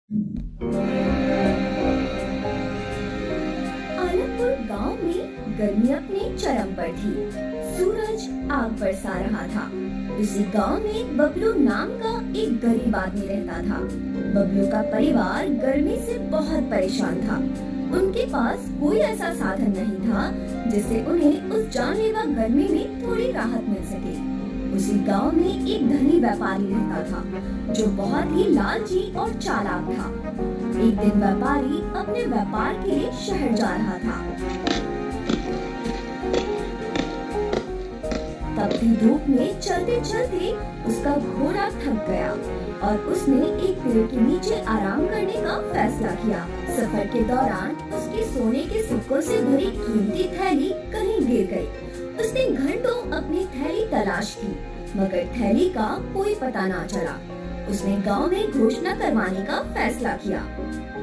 आलमपुर गांव में गर्मी अपने चरम पर थी। सूरज आग बरसा रहा था। उसी गांव में बबलू नाम का एक गरीब आदमी रहता था। बबलू का परिवार गर्मी से बहुत परेशान था। उनके पास कोई ऐसा साधन नहीं था जिससे उन्हें उस जानलेवा गर्मी में थोड़ी राहत मिल सके। उसी गांव में एक धनी व्यापारी रहता था जो बहुत ही लालची और चालाक था। एक दिन व्यापारी अपने व्यापार के लिए शहर जा रहा था। तपती धूप में चलते चलते उसका घोड़ा थक गया और उसने एक पेड़ के नीचे आराम करने का फैसला किया। सफर के दौरान उसके सोने के सिक्कों से भरी कीमती थैली कहीं गिर गई। उसने घंटों अपनी थैली तलाश की मगर थैली का कोई पता ना चला। उसने गांव में घोषणा करवाने का फैसला किया।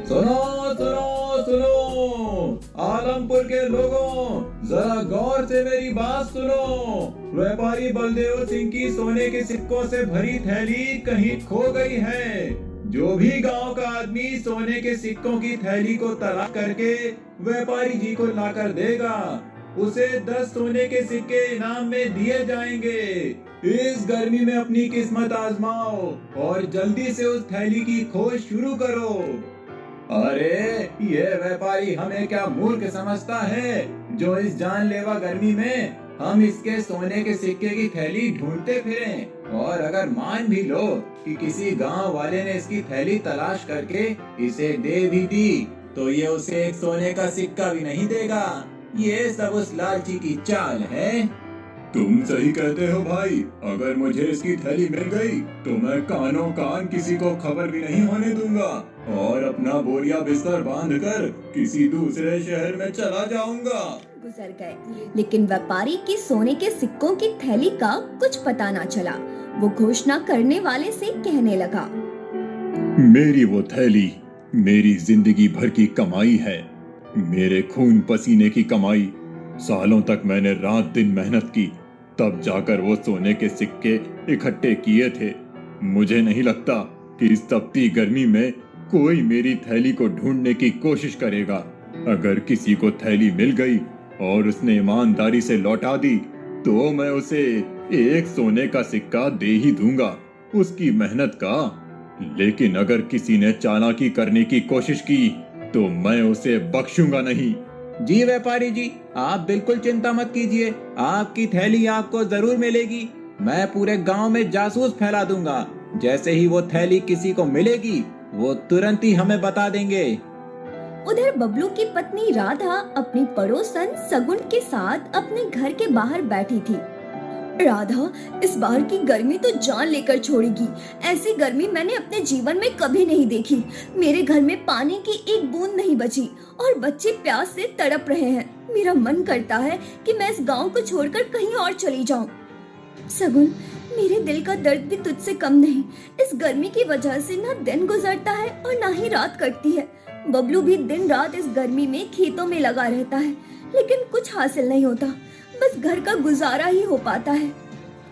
सुनो सुनो सुनो, आलमपुर के लोगों, जरा गौर से मेरी बात सुनो। व्यापारी बलदेव सिंह की सोने के सिक्कों से भरी थैली कहीं खो गई है। जो भी गांव का आदमी सोने के सिक्कों की थैली को तलाश करके व्यापारी जी को लाकर देगा, उसे 10 सोने के सिक्के इनाम में दिए जाएंगे। इस गर्मी में अपनी किस्मत आजमाओ और जल्दी से उस थैली की खोज शुरू करो। अरे ये व्यापारी हमें क्या मूर्ख समझता है जो इस जानलेवा गर्मी में हम इसके सोने के सिक्के की थैली ढूंढते फिरें। और अगर मान भी लो कि किसी गांव वाले ने इसकी थैली तलाश करके इसे दे भी दी तो ये उसे एक सोने का सिक्का भी नहीं देगा। ये सब उस लालची की चाल है। तुम सही कहते हो भाई। अगर मुझे इसकी थैली मिल गई तो मैं कानों कान किसी को खबर भी नहीं होने दूंगा और अपना बोरिया बिस्तर बांधकर किसी दूसरे शहर में चला जाऊंगा। गुजर गए लेकिन व्यापारी की सोने के सिक्कों की थैली का कुछ पता ना चला। वो घोषणा करने वाले से कहने लगा, मेरी वो थैली मेरी जिंदगी भर की कमाई है, मेरे खून पसीने की कमाई। सालों तक मैंने रात दिन मेहनत की, तब जाकर वो सोने के सिक्के इकट्ठे किए थे। मुझे नहीं लगता कि इस तपती गर्मी में कोई मेरी थैली को ढूंढने की कोशिश करेगा। अगर किसी को थैली मिल गई और उसने ईमानदारी से लौटा दी तो मैं उसे एक सोने का सिक्का दे ही दूंगा, उसकी मेहनत का। लेकिन अगर किसी ने चालाकी करने की कोशिश की तो मैं उसे बख्शूंगा नहीं। जी व्यापारी जी, आप बिल्कुल चिंता मत कीजिए, आपकी थैली आपको जरूर मिलेगी। मैं पूरे गांव में जासूस फैला दूंगा। जैसे ही वो थैली किसी को मिलेगी वो तुरंत ही हमें बता देंगे। उधर बबलू की पत्नी राधा अपनी पड़ोसन सगुन के साथ अपने घर के बाहर बैठी थी। राधा, इस बार की गर्मी तो जान लेकर छोड़ेगी। ऐसी गर्मी मैंने अपने जीवन में कभी नहीं देखी। मेरे घर में पानी की एक बूंद नहीं बची और बच्चे प्यास से तड़प रहे हैं। मेरा मन करता है कि मैं इस गांव को छोड़कर कहीं और चली जाऊं। सगुन, मेरे दिल का दर्द भी तुझसे कम नहीं। इस गर्मी की वजह से ना दिन गुजरता है और ना ही रात कटती है। बबलू भी दिन रात इस गर्मी में खेतों में लगा रहता है लेकिन कुछ हासिल नहीं होता। बस घर का गुजारा ही हो पाता है।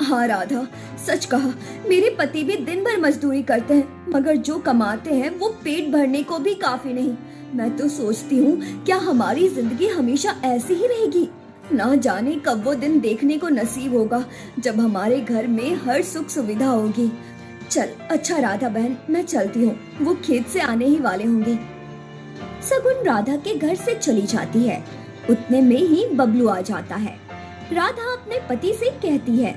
हाँ राधा, सच कहा, मेरे पति भी दिन भर मजदूरी करते हैं मगर जो कमाते हैं वो पेट भरने को भी काफी नहीं। मैं तो सोचती हूँ क्या हमारी जिंदगी हमेशा ऐसी ही रहेगी। ना जाने कब वो दिन देखने को नसीब होगा जब हमारे घर में हर सुख सुविधा होगी। चल अच्छा राधा बहन, मैं चलती हूँ, वो खेत से आने ही वाले होंगे। सगुन राधा के घर से चली जाती है। उतने में ही बबलू आ जाता है। राधा अपने पति से कहती है,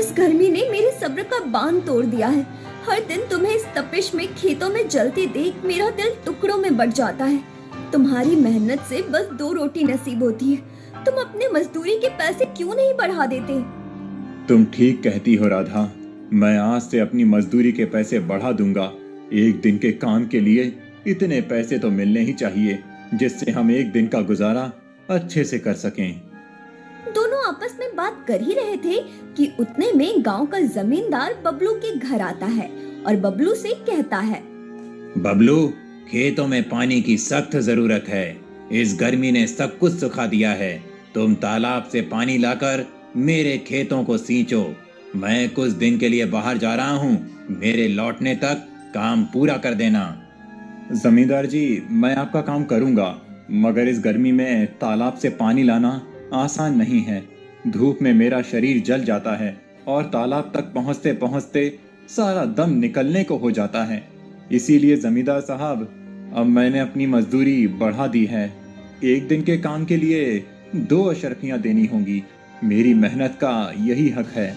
इस गर्मी ने मेरे सब्र का बांध तोड़ दिया है। हर दिन तुम्हें इस तपिश में खेतों में जलते देख मेरा दिल टुकड़ों में बट जाता है। तुम्हारी मेहनत से बस 2 रोटी नसीब होती है। तुम अपने मजदूरी के पैसे क्यों नहीं बढ़ा देते? तुम ठीक कहती हो राधा, मैं आज से अपनी मजदूरी के पैसे बढ़ा दूंगा। एक दिन के काम के लिए इतने पैसे तो मिलने ही चाहिए जिससे हम एक दिन का गुजारा अच्छे से कर सकें। दोनों आपस में बात कर ही रहे थे कि उतने में गांव का जमींदार बबलू के घर आता है और बबलू से कहता है, बबलू, खेतों में पानी की सख्त जरूरत है। इस गर्मी ने सब कुछ सुखा दिया है। तुम तालाब से पानी लाकर मेरे खेतों को सींचो। मैं कुछ दिन के लिए बाहर जा रहा हूँ। मेरे लौटने तक काम पूरा कर देना। जमींदार जी, मैं आपका काम करूंगा, मगर इस गर्मी में तालाब से पानी लाना आसान नहीं है। धूप में मेरा शरीर जल जाता है और तालाब तक पहुंचते पहुंचते सारा दम निकलने को हो जाता है। इसीलिए जमींदार साहब, अब मैंने अपनी मजदूरी बढ़ा दी है। एक दिन के काम के लिए 2 अशर्फियां देनी होंगी। मेरी मेहनत का यही हक है,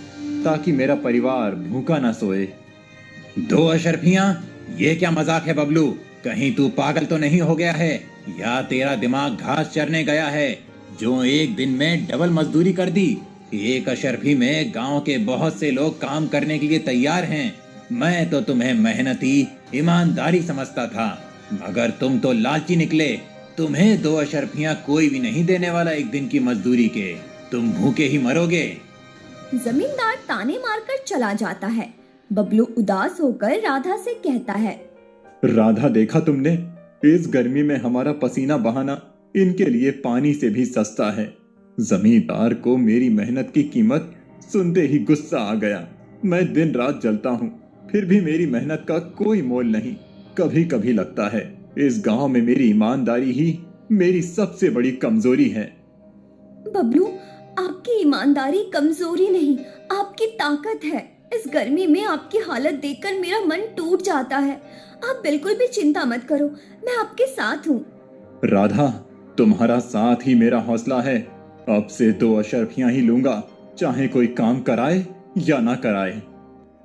ताकि मेरा परिवार भूखा ना सोए। 2 अशर्फियां? ये क्या मजाक है बबलू? कहीं तू पागल तो नहीं हो गया है, या तेरा दिमाग घास चरने गया है जो एक दिन में डबल मजदूरी कर दी? 1 अशर्फी में गांव के बहुत से लोग काम करने के लिए तैयार हैं। मैं तो तुम्हें मेहनती, ईमानदारी समझता था, मगर तुम तो लालची निकले। तुम्हें 2 अशर्फियां कोई भी नहीं देने वाला एक दिन की मजदूरी के। तुम भूखे ही मरोगे। जमींदार ताने मारकर चला जाता है। बबलू उदास होकर राधा से कहता है, राधा, देखा तुमने, इस गर्मी में हमारा पसीना बहाना इनके लिए पानी से भी सस्ता है। जमींदार को मेरी मेहनत की कीमत सुनते ही गुस्सा आ गया। मैं दिन रात जलता हूँ, फिर भी मेरी मेहनत का कोई मोल नहीं। कभी कभी लगता है इस गांव में मेरी ईमानदारी ही मेरी सबसे बड़ी कमजोरी है। बबलू, आपकी ईमानदारी कमजोरी नहीं, आपकी ताकत है। इस गर्मी में आपकी हालत देखकर मेरा मन टूट जाता है। आप बिल्कुल भी चिंता मत करो, मैं आपके साथ हूँ। राधा, तुम्हारा साथ ही मेरा हौसला है। अब से 2 अशर्फियां ही लूंगा, चाहे कोई काम कराए या ना कराए।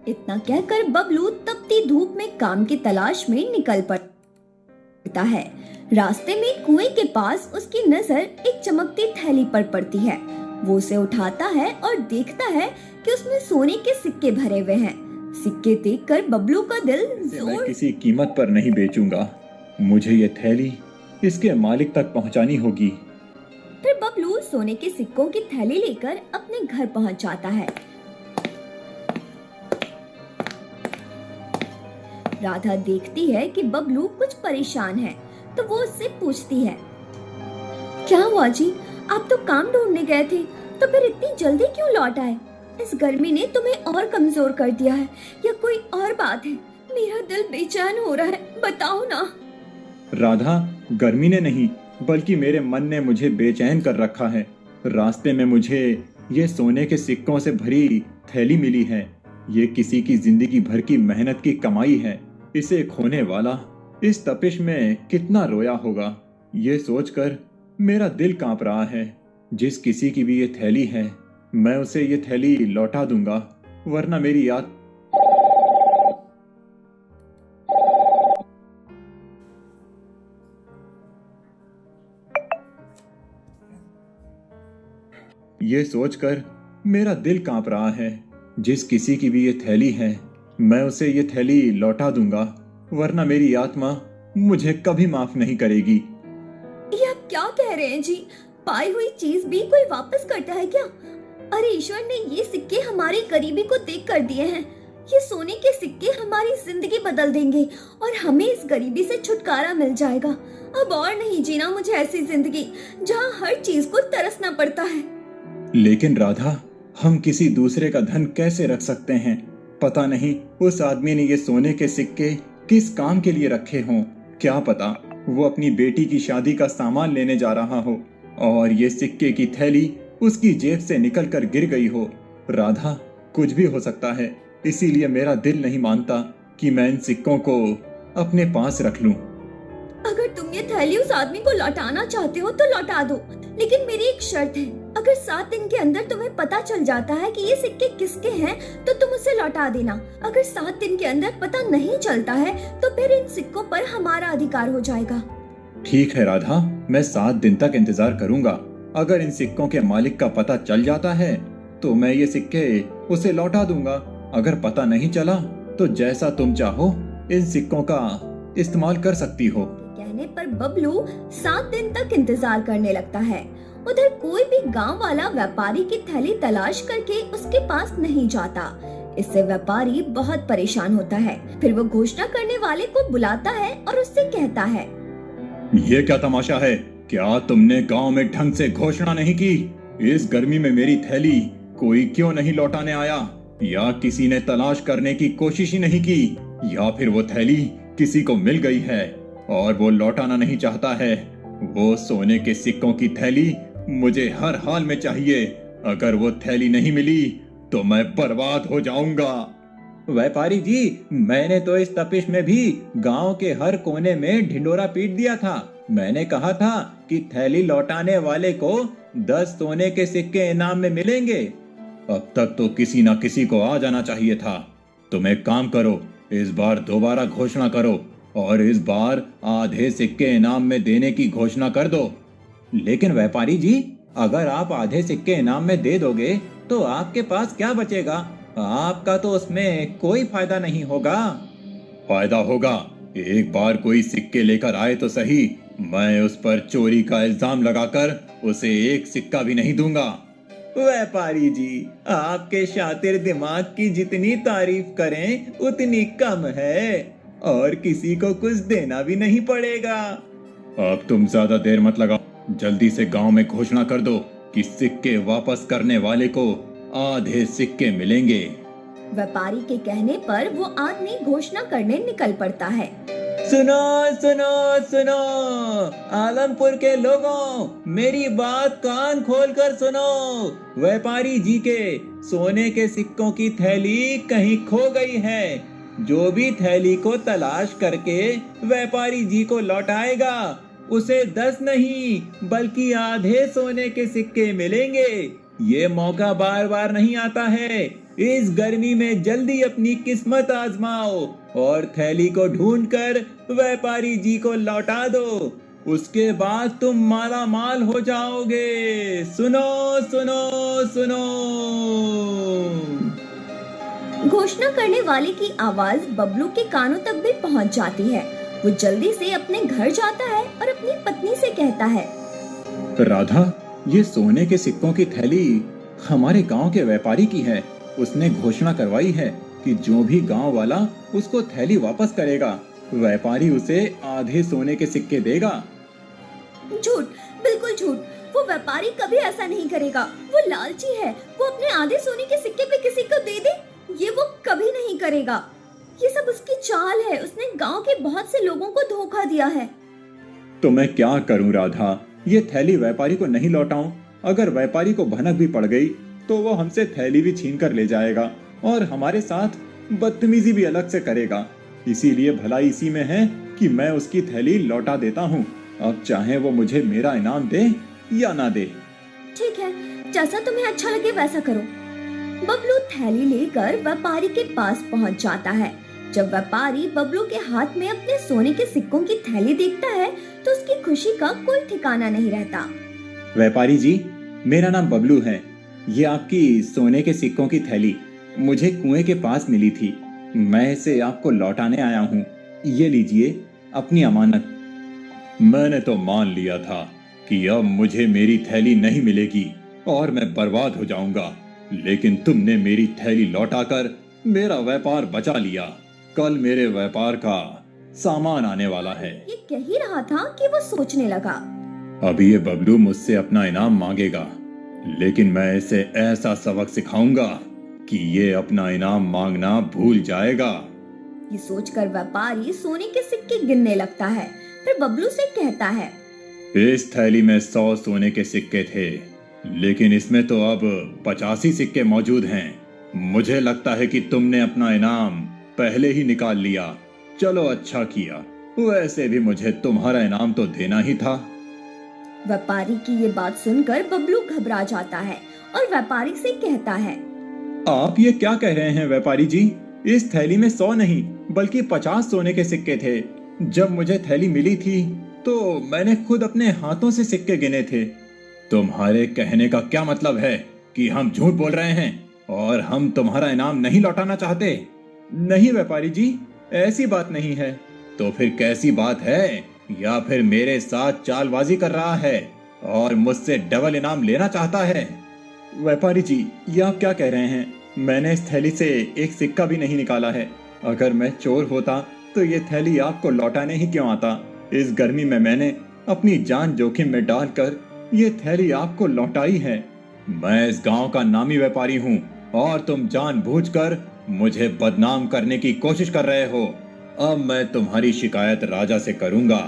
इतना कहकर बबलू तपती धूप में काम की तलाश में निकल पड़ता है। रास्ते में कुएं के पास उसकी नजर एक चमकती थैली पर पड़ती है। वो उसे उठाता है और देखता है कि उसमें सोने के सिक्के भरे हुए हैं। सिक्के देखकर बबलू का दिल मैं किसी कीमत पर नहीं बेचूंगा। मुझे ये थैली इसके मालिक तक पहुंचानी होगी। फिर बबलू सोने के सिक्कों की थैली लेकर अपने घर पहुंच जाता है। राधा देखती है कि बबलू कुछ परेशान है, तो वो उससे पूछती है, क्या हुआ जी? आप तो काम ढूंढने गए थे, तो फिर इतनी जल्दी क्यों लौट आए? इस गर्मी ने तुम्हें और कमजोर कर दिया है या कोई और बात है? मेरा दिल बेचैन हो रहा है, बताओ ना। राधा, गर्मी ने नहीं बल्कि मेरे मन ने मुझे बेचैन कर रखा है। रास्ते में मुझे ये सोने के सिक्कों से भरी थैली मिली है। ये किसी की जिंदगी भर की मेहनत की कमाई है। इसे खोने वाला इस तपिश में कितना रोया होगा, ये सोचकर मेरा दिल कांप रहा है। जिस किसी की भी ये थैली है, मैं उसे ये थैली लौटा दूंगा, वरना मेरी याद ये सोचकर मेरा दिल कांप रहा है। जिस किसी की भी ये थैली है, मैं उसे ये थैली लौटा दूंगा, वरना मेरी आत्मा मुझे कभी माफ नहीं करेगी। ये आप क्या कह रहे हैं जी? पाई हुई चीज भी कोई वापस करता है क्या? अरे ईश्वर ने ये सिक्के हमारी गरीबी को देख कर दिए हैं। ये सोने के सिक्के हमारी जिंदगी बदल देंगे और हमें इस गरीबी से छुटकारा मिल जाएगा। अब और नहीं जीना मुझे ऐसी जिंदगी जहाँ हर चीज को तरसना पड़ता है। लेकिन राधा, हम किसी दूसरे का धन कैसे रख सकते हैं? पता नहीं उस आदमी ने ये सोने के सिक्के किस काम के लिए रखे हों। क्या पता वो अपनी बेटी की शादी का सामान लेने जा रहा हो और ये सिक्के की थैली उसकी जेब से निकलकर गिर गई हो। राधा, कुछ भी हो सकता है, इसीलिए मेरा दिल नहीं मानता कि मैं इन सिक्कों को अपने पास रख लूं। अगर तुम ये थैली उस आदमी को लौटाना चाहते हो तो लौटा दो, लेकिन मेरी एक शर्त है। अगर 7 दिन के अंदर तुम्हें पता चल जाता है कि ये सिक्के किसके हैं, तो तुम उसे लौटा देना। अगर 7 दिन के अंदर पता नहीं चलता है, तो फिर इन सिक्कों पर हमारा अधिकार हो जाएगा। ठीक है राधा, मैं 7 दिन तक इंतजार करूंगा। अगर इन सिक्कों के मालिक का पता चल जाता है, तो मैं ये सिक्के उसे लौटा दूंगा। अगर पता नहीं चला, तो जैसा तुम चाहो इन सिक्कों का इस्तेमाल कर सकती हो। कहने पर बबलू 7 दिन तक इंतजार करने लगता है। उधर कोई भी गांव वाला व्यापारी की थैली तलाश करके उसके पास नहीं जाता। इससे व्यापारी बहुत परेशान होता है। फिर वो घोषणा करने वाले को बुलाता है और उससे कहता है, ये क्या तमाशा है? क्या तुमने गांव में ढंग से घोषणा नहीं की? इस गर्मी में मेरी थैली कोई क्यों नहीं लौटाने आया? या किसी ने तलाश करने की कोशिश ही नहीं की? या फिर वो थैली किसी को मिल गई है और वो लौटाना नहीं चाहता है। वो सोने के सिक्कों की थैली मुझे हर हाल में चाहिए। अगर वो थैली नहीं मिली तो मैं बर्बाद हो जाऊंगा। व्यापारी जी, मैंने तो इस तपिश में भी गांव के हर कोने में ढिंडोरा पीट दिया था। मैंने कहा था कि थैली लौटाने वाले को 10 सोने के सिक्के इनाम में मिलेंगे। अब तक तो किसी ना किसी को आ जाना चाहिए था। तुम एक काम करो, इस बार दोबारा घोषणा करो और इस बार आधे सिक्के इनाम में देने की घोषणा कर दो। लेकिन व्यापारी जी, अगर आप आधे सिक्के इनाम में दे दोगे तो आपके पास क्या बचेगा? आपका तो उसमें कोई फायदा नहीं होगा। फायदा होगा। एक बार कोई सिक्के लेकर आए तो सही, मैं उस पर चोरी का इल्जाम लगाकर उसे एक सिक्का भी नहीं दूंगा। व्यापारी जी, आपके शातिर दिमाग की जितनी तारीफ करें उतनी कम है और किसी को कुछ देना भी नहीं पड़ेगा। अब तुम ज्यादा देर मत लगाओ, जल्दी से गांव में घोषणा कर दो कि सिक्के वापस करने वाले को आधे सिक्के मिलेंगे। व्यापारी के कहने पर वो आदमी घोषणा करने निकल पड़ता है। सुनो सुनो सुनो, आलमपुर के लोगों, मेरी बात कान खोलकर सुनो। व्यापारी जी के सोने के सिक्कों की थैली कहीं खो गई है। जो भी थैली को तलाश करके व्यापारी जी को लौटाएगा उसे 10 नहीं बल्कि आधे सोने के सिक्के मिलेंगे। ये मौका बार बार नहीं आता है। इस गर्मी में जल्दी अपनी किस्मत आजमाओ और थैली को ढूंढकर व्यापारी जी को लौटा दो। उसके बाद तुम माला माल हो जाओगे। सुनो सुनो सुनो। घोषणा करने वाले की आवाज बबलू के कानों तक भी पहुंच जाती है। वो जल्दी से अपने घर जाता है और अपनी पत्नी से कहता है, राधा, ये सोने के सिक्कों की थैली हमारे गांव के व्यापारी की है। उसने घोषणा करवाई है कि जो भी गांव वाला उसको थैली वापस करेगा, व्यापारी उसे आधे सोने के सिक्के देगा। झूठ, बिल्कुल झूठ। वो व्यापारी कभी ऐसा नहीं करेगा। वो लालची है। वो अपने आधे सोने के सिक्के पे किसी को दे दे, ये वो कभी नहीं करेगा। ये सब उसकी चाल है। उसने गांव के बहुत से लोगों को धोखा दिया है। तो मैं क्या करूं राधा, ये थैली व्यापारी को नहीं लौटाऊं? अगर व्यापारी को भनक भी पड़ गई तो वो हमसे थैली भी छीन कर ले जाएगा और हमारे साथ बदतमीजी भी अलग से करेगा। इसीलिए भलाई इसी में है कि मैं उसकी थैली लौटा देता हूँ। अब चाहे वो मुझे मेरा इनाम दे या ना दे। ठीक है, जैसा तुम्हें अच्छा लगे वैसा करो। बबलू थैली लेकर व्यापारी के पास पहुंच जाता है। जब व्यापारी बबलू के हाथ में अपने सोने के सिक्कों की थैली देखता है तो उसकी खुशी का कोई ठिकाना नहीं रहता। व्यापारी जी, मेरा नाम बबलू है। ये आपकी सोने के सिक्कों की थैली मुझे कुएं के पास मिली थी। मैं इसे आपको लौटाने आया हूँ। ये लीजिए अपनी अमानत। मैंने तो मान लिया था कि अब मुझे मेरी थैली नहीं मिलेगी और मैं बर्बाद हो जाऊंगा, लेकिन तुमने मेरी थैली लौटाकर मेरा व्यापार बचा लिया। कल मेरे व्यापार का सामान आने वाला है। ये कह ही रहा था कि वो सोचने लगा। अभी ये बबलू मुझसे अपना इनाम मांगेगा, लेकिन मैं इसे ऐसा सबक सिखाऊंगा कि ये अपना इनाम मांगना भूल जाएगा। ये सोचकर व्यापारी सोने के सिक्के गिनने लगता है। फिर बबलू से कहता है, इस थैली में 100 सोने के सिक्के थे, लेकिन इसमें तो अब 85 सिक्के मौजूद हैं। मुझे लगता है कि तुमने अपना इनाम पहले ही निकाल लिया। चलो अच्छा किया, वैसे भी मुझे तुम्हारा इनाम तो देना ही था। व्यापारी की ये बात सुनकर बबलू घबरा जाता है और व्यापारी से कहता है, आप ये क्या कह रहे हैं व्यापारी जी? इस थैली में 100 नहीं बल्कि 50 सोने के सिक्के थे। जब मुझे थैली मिली थी तो मैंने खुद अपने हाथों से सिक्के गिने थे। तुम्हारे कहने का क्या मतलब है कि हम झूठ बोल रहे हैं और हम तुम्हारा इनाम नहीं लौटाना चाहते? नहीं व्यापारी जी, ऐसी बात नहीं है। तो फिर कैसी बात है? या फिर मेरे साथ चालबाजी कर रहा है और मुझसे डबल इनाम लेना चाहता है? व्यापारी जी, ये आप क्या कह रहे हैं? मैंने इस थैली से एक सिक्का भी नहीं निकाला है। अगर मैं चोर होता तो ये थैली आपको लौटाने ही क्यों आता? इस गर्मी में मैंने अपनी जान जोखिम में डालकर ये थैली आपको लौटाई है। मैं इस गांव का नामी व्यापारी हूँ और तुम जानबूझकर मुझे बदनाम करने की कोशिश कर रहे हो। अब मैं तुम्हारी शिकायत राजा से करूंगा।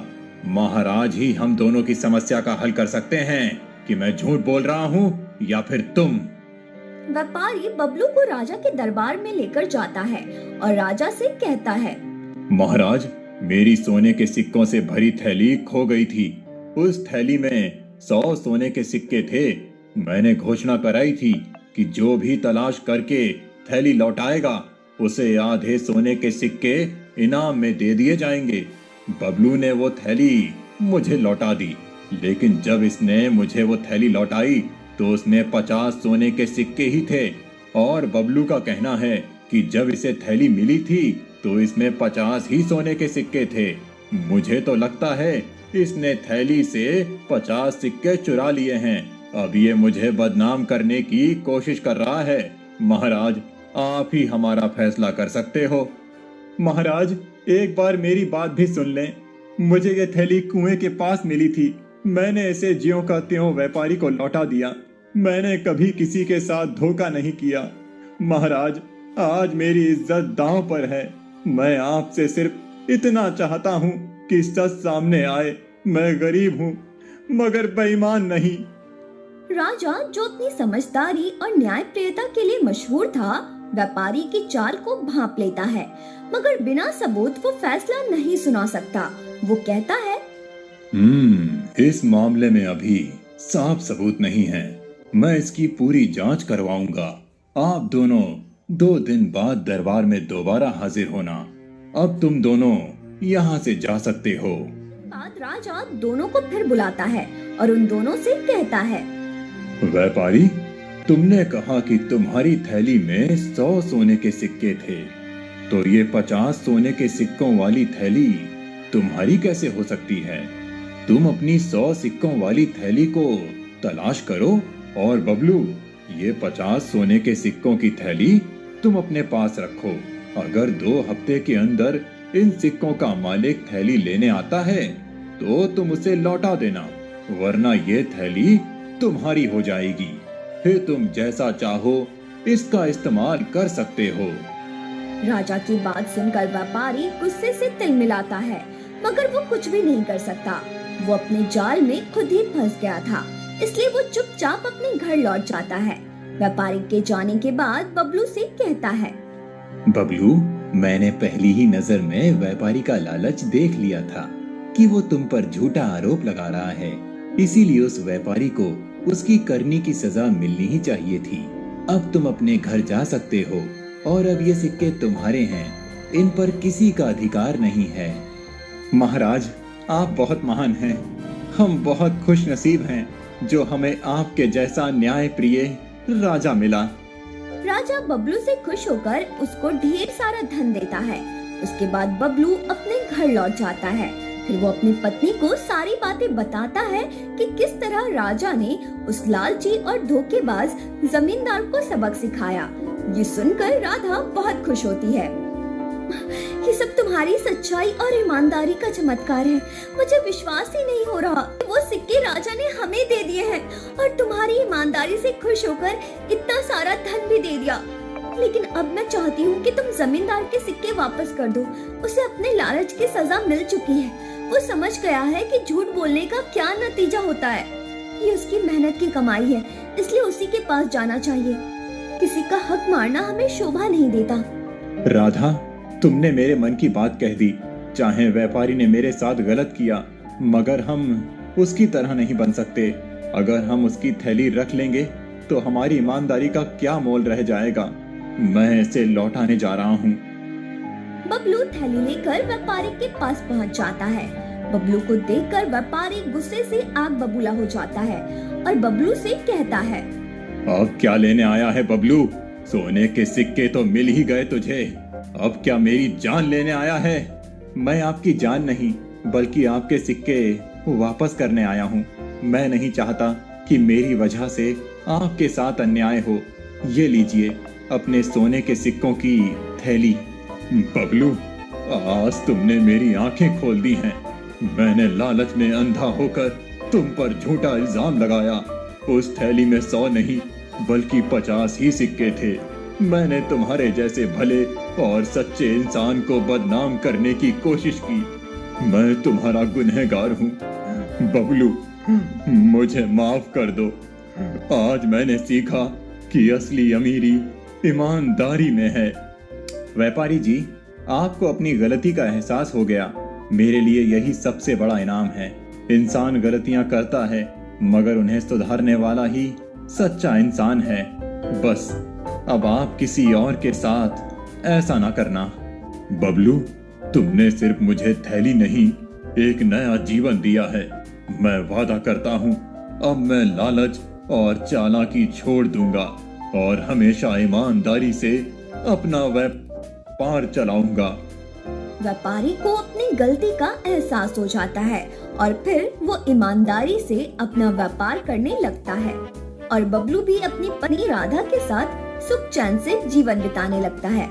महाराज ही हम दोनों की समस्या का हल कर सकते हैं कि मैं झूठ बोल रहा हूँ या फिर तुम। व्यापारी बबलू को राजा के दरबार में लेकर जाता है और राजा से कहता है, महाराज, मेरी सोने के सिक्कों से भरी थैली खो गई थी। उस थैली में 100 सोने के सिक्के थे। मैंने घोषणा कराई थी कि जो भी तलाश करके थैली लौटाएगा उसे आधे सोने के सिक्के इनाम में दे दिए जाएंगे। बबलू ने वो थैली मुझे लौटा दी, लेकिन जब इसने मुझे वो थैली लौटाई तो उसमें 50 सोने के सिक्के ही थे। और बबलू का कहना है कि जब इसे थैली मिली थी तो इसमें 50 ही सोने के सिक्के थे। मुझे तो लगता है इसने थैली से 50 सिक्के चुरा लिए हैं। अब ये मुझे बदनाम करने की कोशिश कर रहा है। महाराज, आप ही हमारा फैसला कर सकते हो। महाराज, एक बार मेरी बात भी सुन लें। मुझे ये थैली कुएं के पास मिली थी। मैंने इसे ज्यों का त्यों व्यापारी को लौटा दिया। मैंने कभी किसी के साथ धोखा नहीं किया। महाराज, आज मेरी इज्जत दांव पर है। मैं आपसे सिर्फ इतना चाहता हूँ कि सच सामने आए। मैं गरीब हूँ मगर बेईमान नहीं। राजा, जो अपनी समझदारी और न्यायप्रियता के लिए मशहूर था, व्यापारी की चाल को भांप लेता है, मगर बिना सबूत वो फैसला नहीं सुना सकता। वो कहता है, इस मामले में अभी साफ सबूत नहीं है। मैं इसकी पूरी जांच करवाऊंगा। आप दोनों 2 दिन बाद दरबार में दोबारा हाजिर होना। अब तुम दोनों यहाँ से जा सकते हो। बाद राजा दोनों को फिर बुलाता है और उन दोनों से कहता है, व्यापारी, तुमने कहा कि तुम्हारी थैली में 100 सोने के सिक्के थे, तो ये 50 सोने के सिक्कों वाली थैली तुम्हारी कैसे हो सकती है? तुम अपनी 100 सिक्कों वाली थैली को तलाश करो और बबलू, ये 50 सोने के सिक्कों की थैली तुम अपने पास रखो। अगर 2 हफ्ते के अंदर इन सिक्कों का मालिक थैली लेने आता है तो तुम उसे लौटा देना, वरना ये थैली तुम्हारी हो जाएगी। फिर तुम जैसा चाहो इसका इस्तेमाल कर सकते हो। राजा की बात सुनकर व्यापारी गुस्से से तिलमिलाता है, मगर वो कुछ भी नहीं कर सकता। वो अपने जाल में खुद ही फंस गया था, इसलिए वो चुपचाप अपने घर लौट जाता है। व्यापारी के जाने के बाद बबलू से कहता है, बबलू, मैंने पहली ही नजर में व्यापारी का लालच देख लिया था कि वो तुम पर झूठा आरोप लगा रहा है। इसीलिए उस व्यापारी को उसकी करनी की सजा मिलनी ही चाहिए थी। अब तुम अपने घर जा सकते हो और अब ये सिक्के तुम्हारे हैं। इन पर किसी का अधिकार नहीं है। महाराज, आप बहुत महान हैं। हम बहुत खुश नसीब हैं जो हमें आपके जैसा न्याय प्रिय राजा मिला। राजा बबलू से खुश होकर उसको ढेर सारा धन देता है। उसके बाद बबलू अपने घर लौट जाता है। फिर वो अपनी पत्नी को सारी बातें बताता है कि किस तरह राजा ने उस लालची और धोखेबाज जमींदार को सबक सिखाया। ये सुनकर राधा बहुत खुश होती है। ये सब तुम्हारी सच्चाई और ईमानदारी का चमत्कार है। मुझे विश्वास ही नहीं हो रहा। वो सिक्के राजा ने हमें दे दिए हैं और तुम्हारी ईमानदारी से खुश होकर इतना सारा धन भी दे दिया। लेकिन अब मैं चाहती हूँ कि तुम जमींदार के सिक्के वापस कर दो। उसे अपने लालच की सजा मिल चुकी है। वो समझ गया है कि झूठ बोलने का क्या नतीजा होता है। ये उसकी मेहनत की कमाई है, इसलिए उसी के पास जाना चाहिए। किसी का हक मारना हमें शोभा नहीं देता। राधा, तुमने मेरे मन की बात कह दी। चाहे व्यापारी ने मेरे साथ गलत किया, मगर हम उसकी तरह नहीं बन सकते। अगर हम उसकी थैली रख लेंगे तो हमारी ईमानदारी का क्या मोल रह जाएगा। मैं इसे लौटाने जा रहा हूँ। बबलू थैली लेकर व्यापारी के पास पहुँच जाता है। बबलू को देखकर व्यापारी गुस्से से आग बबूला हो जाता है और बबलू से कहता है, अब क्या लेने आया है बबलू? सोने के सिक्के तो मिल ही गए तुझे, अब क्या मेरी जान लेने आया है? मैं आपकी जान नहीं बल्कि आपके सिक्के वापस करने आया हूँ। मैं नहीं चाहता कि मेरी वजह से आपके साथ अन्याय हो। ये लीजिए अपने सोने के सिक्कों की थैली। बबलू, आज तुमने मेरी आंखें खोल दी हैं। मैंने लालच में अंधा होकर तुम पर झूठा इल्जाम लगाया। उस थैली में 100 नहीं बल्कि 50 ही सिक्के थे। मैंने तुम्हारे जैसे भले और सच्चे इंसान को बदनाम करने की कोशिश की। मैं तुम्हारा गुनहगार हूँ बबलू, मुझे माफ कर दो। आज मैंने सीखा कि असली अमीरी ईमानदारी में है। व्यापारी जी, आपको अपनी गलती का एहसास हो गया। मेरे लिए यही सबसे बड़ा इनाम है। इंसान गलतियां करता है, मगर उन्हें सुधारने वाला ही सच्चा इंसान है। बस अब आप किसी और के साथ ऐसा ना करना। बबलू, तुमने सिर्फ मुझे थैली नहीं, एक नया जीवन दिया है। मैं वादा करता हूँ, अब मैं लालच और चालाकी छोड़ दूंगा और हमेशा ईमानदारी से अपना व्यापार चलाऊंगा। व्यापारी को अपनी गलती का एहसास हो जाता है और फिर वो ईमानदारी से अपना व्यापार करने लगता है और बबलू भी अपनी पत्नी राधा के साथ सुख चैन से जीवन बिताने लगता है।